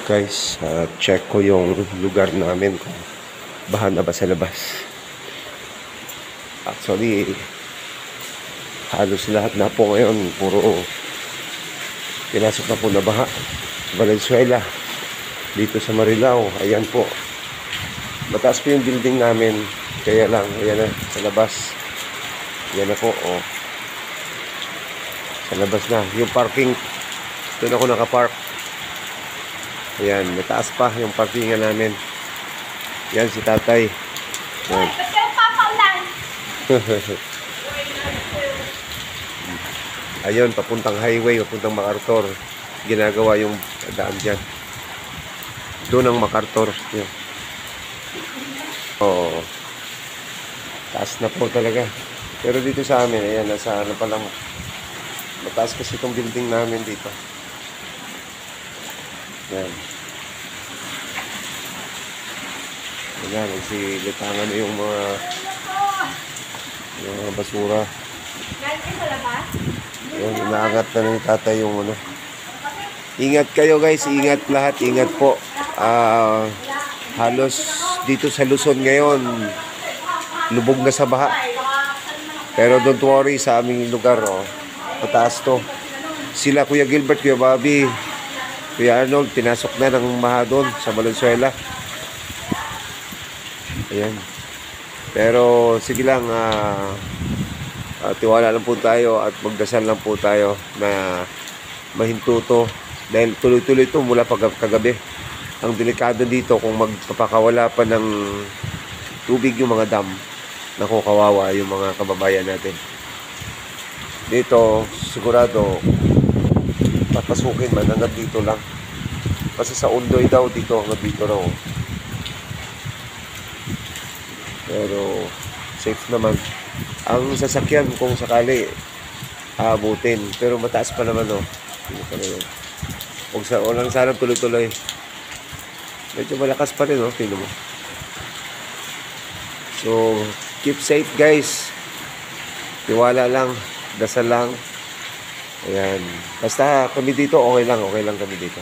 Guys, check ko yung lugar namin kung baha na ba sa labas. Actually, halos lahat na po ngayon puro pinasok na po na baha. Valenzuela, dito sa Marilao, ayan po, mataas po yung building namin, kaya lang, ayan na, sa labas, ayan na po, oh, sa labas na, yung parking, doon ako nakapark. Ayan, mataas pa yung parkingan namin. Yan si tatay. Yan. Ba't kayo papaulan? Ayun, papuntang highway, papuntang MacArthur. Ginagawa yung daan dyan. Doon ang MacArthur. Yan. Oo. Taas na po talaga. Pero dito sa amin, ayan, nasa ano pa lang. Mataas kasi itong building namin dito. Yan. Yan, nagsilitangan yung mga basura. Galing kayo sa labas? Yan, inaangat na ng tatay yung ano. Ingat kayo guys, ingat lahat, ingat po. Halos dito sa Luzon ngayon, lubog na sa baha. Pero don't worry, sa aming lugar, oh, mataas to. Sila Kuya Gilbert, Kuya Bobby, Kuya Arnold, pinasok na ng baha doon sa Valenzuela. Ayan. Pero sige lang, tiwala lang po tayo at magdasal lang po tayo na mahinto to. Dahil tuloy-tuloy ito mula kagabi. Ang delikado dito kung magpapakawala pa ng tubig yung mga dam, naku, kawawa yung mga kababayan natin. Dito, sigurado, papasukin man hanggang dito lang. Kasi sa Undoy daw, dito hanggang dito raw. Pero safe naman. Ang sasakyan kung sakali aabutin. Pero mataas pa naman, oh. Huwag lang sana tuloy-tuloy. Medyo malakas pa rin, oh. Tingnan mo. So, keep safe guys. Tiwala lang. Dasal lang. Ayan. Basta kami dito, okay lang kami dito.